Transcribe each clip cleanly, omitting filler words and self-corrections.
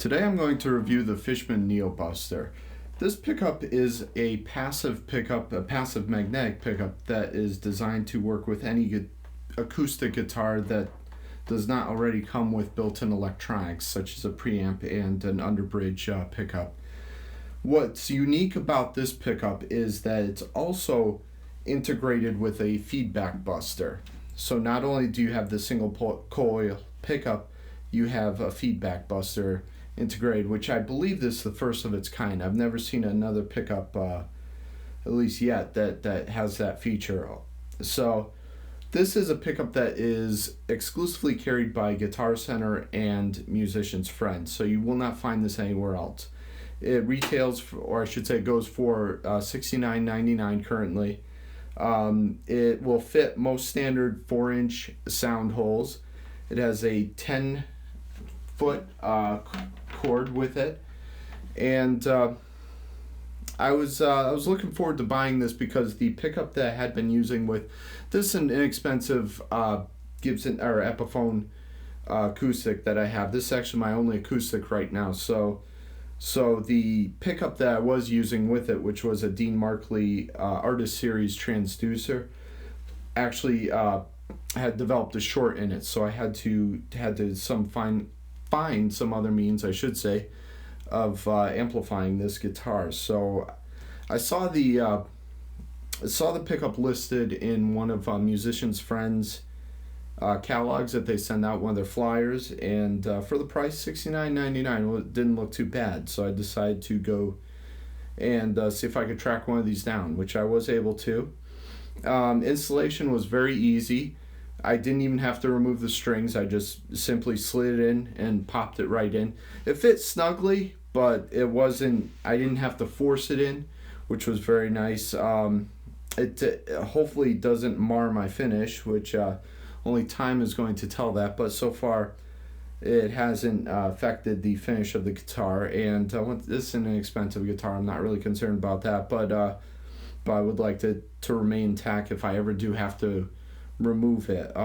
Today I'm going to review the Fishman Neo-Buster. This pickup is a passive pickup, a passive magnetic pickup that is designed to work with any acoustic guitar that does not already come with built-in electronics, such as a preamp and an underbridge pickup. What's unique about this pickup is that it's also integrated with a feedback buster. So not only do you have the single coil pickup, you have a feedback buster integrated, which I believe this is the first of its kind. I've never seen another pickup, at least yet, that has that feature. So this is a pickup that is exclusively carried by Guitar Center and Musician's Friend, so you will not find this anywhere else. It retails, or I should say goes for $69.99 currently. It will fit most standard 4-inch sound holes. It has a 10-foot chord with it, and I was looking forward to buying this because the pickup that I had been using with this is an inexpensive Gibson or Epiphone acoustic that I have. This is actually my only acoustic right now. So the pickup that I was using with it, which was a Dean Markley Artist Series transducer, actually had developed a short in it, so I had to find some other means, I should say, of amplifying this guitar. So I saw the pickup listed in one of Musician's Friends catalogs that they send out, one of their flyers, and for the price $69.99, well, it didn't look too bad. So I decided to go and see if I could track one of these down, which I was able to. Installation was very easy. I didn't even have to remove the strings. I just simply slid it in and popped it right in. It fit snugly, but it wasn't, I didn't have to force it in, which was very nice. It hopefully doesn't mar my finish, which only time is going to tell that, but so far it hasn't affected the finish of the guitar. And this is an inexpensive guitar. I'm not really concerned about that, but I would like to remain intact if I ever do have to remove it.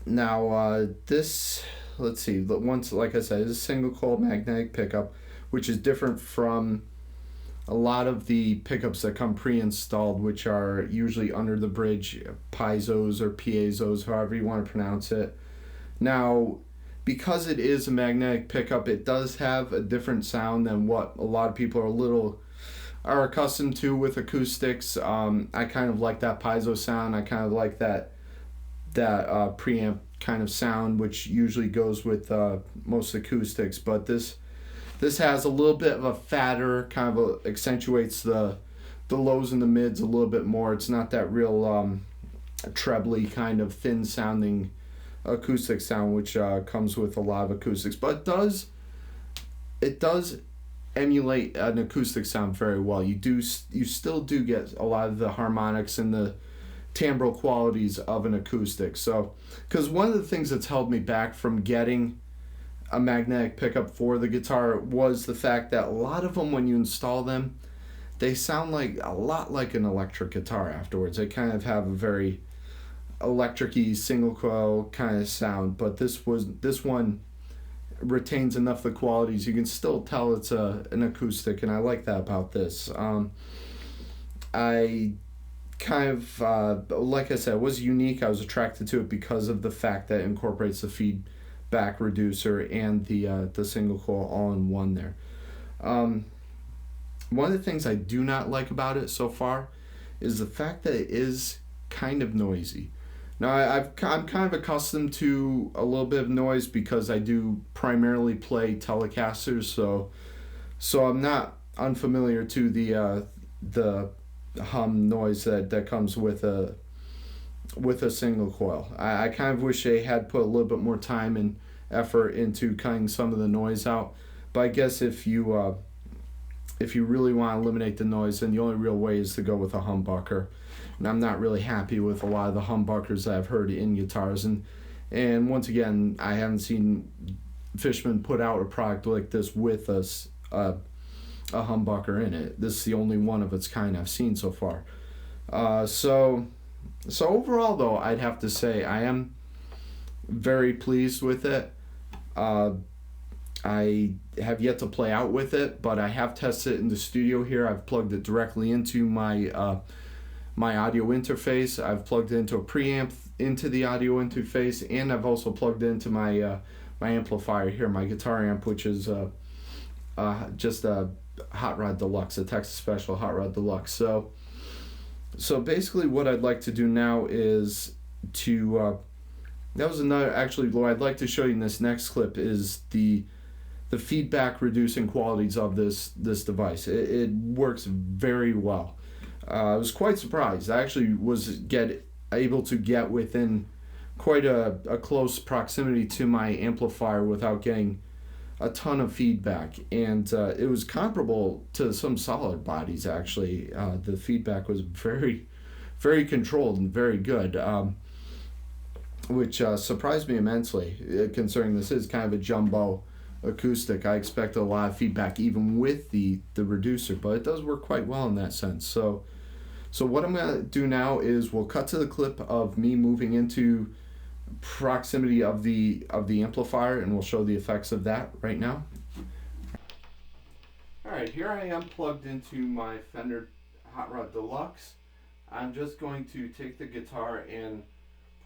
Now this, let's see, once, like I said, is a single coil magnetic pickup, which is different from a lot of the pickups that come pre-installed, which are usually under the bridge piezos or piezos, however you want to pronounce it. Now, because it is a magnetic pickup, it does have a different sound than what a lot of people are accustomed to with acoustics. I kind of like that piezo sound. I kind of like that preamp kind of sound, which usually goes with most acoustics. But this has a little bit of a fatter, kind of accentuates the lows and the mids a little bit more. It's not that real trebly kind of thin sounding acoustic sound, which comes with a lot of acoustics. But it does emulate an acoustic sound very well. You still do get a lot of the harmonics and the timbral qualities of an acoustic. So, because one of the things that's held me back from getting a magnetic pickup for the guitar was the fact that a lot of them, when you install them, they sound like a lot like an electric guitar afterwards. They kind of have a very electric-y single coil kind of sound, but this one retains enough of the qualities. You can still tell it's an acoustic, and I like that about this. I kind of, like I said, it was unique. I was attracted to it because of the fact that it incorporates the feedback reducer and the single coil all in one there. One of the things I do not like about it so far is the fact that it is kind of noisy. Now, I'm kind of accustomed to a little bit of noise because I do primarily play Telecasters, so I'm not unfamiliar to the hum noise that comes with a single coil. I kind of wish they had put a little bit more time and effort into cutting some of the noise out. But I guess if you really want to eliminate the noise, then the only real way is to go with a humbucker. And I'm not really happy with a lot of the humbuckers that I've heard in guitars. And once again, I haven't seen Fishman put out a product like this with a humbucker in it. This is the only one of its kind I've seen so far. So overall, though, I'd have to say I am very pleased with it. I have yet to play out with it, but I have tested it in the studio here. I've plugged it directly into my audio interface. I've plugged it into a preamp into the audio interface, and I've also plugged it into my amplifier here, my guitar amp, which is just a Hot Rod Deluxe, a Texas Special Hot Rod Deluxe. So basically, what I'd like to do now is to that was another, actually, what I'd like to show you in this next clip is the feedback reducing qualities of this device. It works very well. I was quite surprised. I actually was able to get within quite a close proximity to my amplifier without getting a ton of feedback, and it was comparable to some solid bodies. Actually, the feedback was very controlled and very good, which surprised me immensely, considering this is kind of a jumbo acoustic. I expected a lot of feedback even with the reducer, but it does work quite well in that sense. So what I'm going to do now is we'll cut to the clip of me moving into proximity of the amplifier, and we'll show the effects of that right now. Alright, here I am plugged into my Fender Hot Rod Deluxe. I'm just going to take the guitar and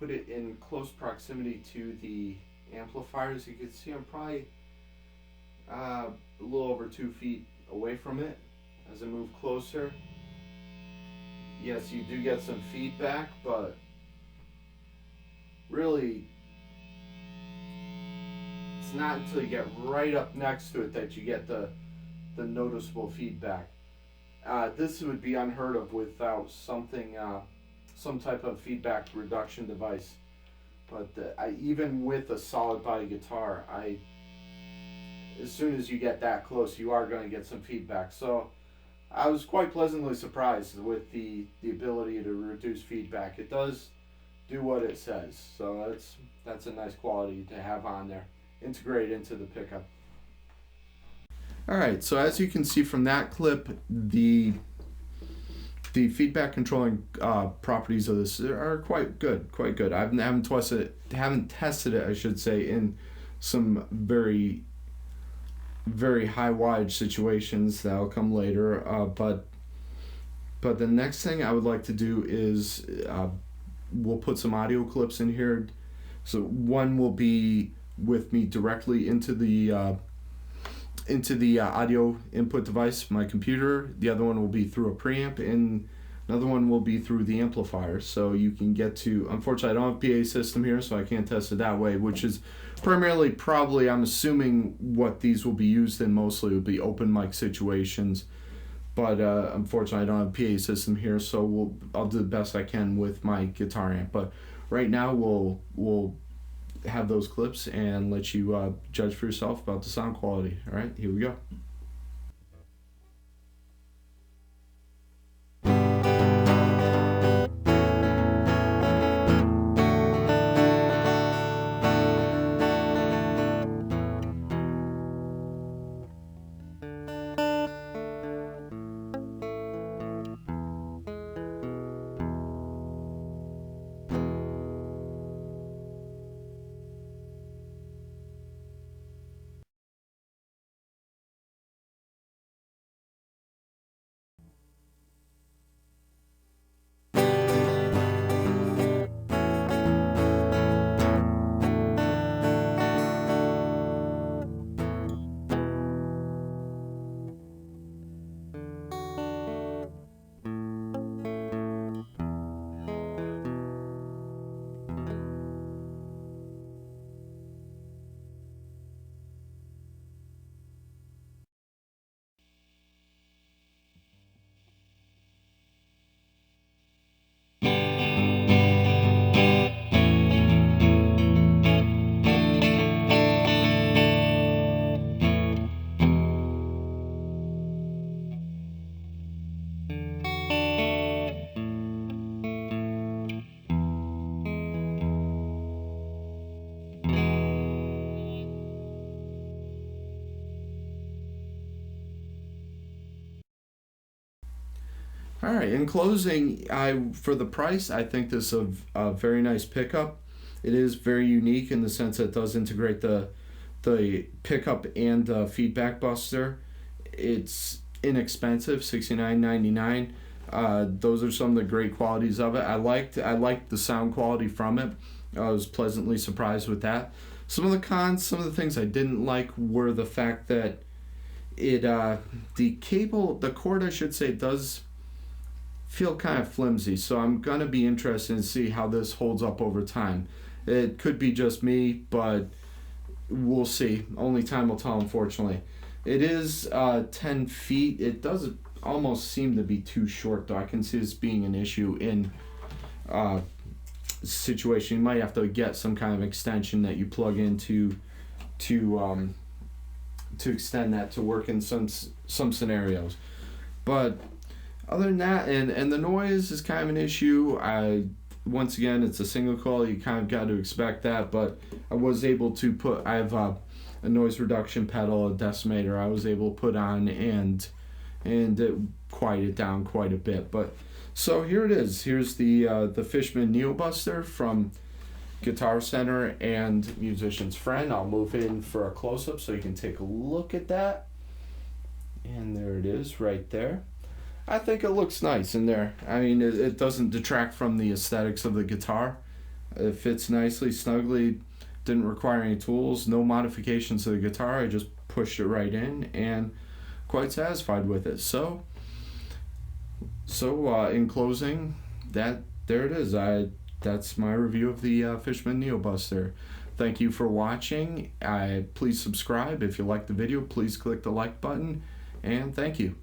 put it in close proximity to the amplifier. As you can see, I'm probably a little over 2 feet away from it. As I move closer, yes, you do get some feedback, but really it's not until you get right up next to it that you get the noticeable feedback. This would be unheard of without something, some type of feedback reduction device. But even with a solid body guitar, as soon as you get that close, you are going to get some feedback. So I was quite pleasantly surprised with the ability to reduce feedback. It does do what it says, so that's a nice quality to have on there, integrate into the pickup. Alright, so as you can see from that clip, the feedback controlling properties of this are quite good. I haven't tested it, I should say, in some very high wattage situations that'll come later. But the next thing I would like to do is we'll put some audio clips in here. So one will be with me directly into the audio input device, my computer. The other one will be through a preamp, and another one will be through the amplifier. So you can get to, unfortunately I don't have a PA system here, so I can't test it that way, which is primarily probably, I'm assuming, what these will be used in mostly would be open mic situations. But unfortunately I don't have a PA system here, so I'll do the best I can with my guitar amp. But right now we'll have those clips and let you judge for yourself about the sound quality. All right, here we go. All right, in closing, for the price, I think this is a very nice pickup. It is very unique in the sense that it does integrate the the pickup and the feedback buster. It's inexpensive, $69.99. Those are some of the great qualities of it. I liked the sound quality from it. I was pleasantly surprised with that. Some of the cons, some of the things I didn't like were the fact that the cord I should say, does feel kind of flimsy. So I'm gonna be interested to see how this holds up over time. It could be just me, but we'll see. Only time will tell, unfortunately. It is 10 feet. It does almost seem to be too short, though. I can see this being an issue in situation. You might have to get some kind of extension that you plug into to extend that to work in some scenarios. But other than that, and the noise is kind of an issue. Once again, it's a single coil. You kind of got to expect that. But I was able to I have a noise reduction pedal, a decimator. I was able to put on and it quieted it down quite a bit. But so here it is. Here's the Fishman Neo-Buster from Guitar Center and Musician's Friend. I'll move in for a close-up so you can take a look at that. And there it is right there. I think it looks nice in there. I mean, it doesn't detract from the aesthetics of the guitar. It fits nicely, snugly, didn't require any tools, no modifications to the guitar. I just pushed it right in and quite satisfied with it. So in closing, there it is. That's my review of the Fishman Neo-Buster. Thank you for watching. Please subscribe. If you like the video, please click the like button, and thank you.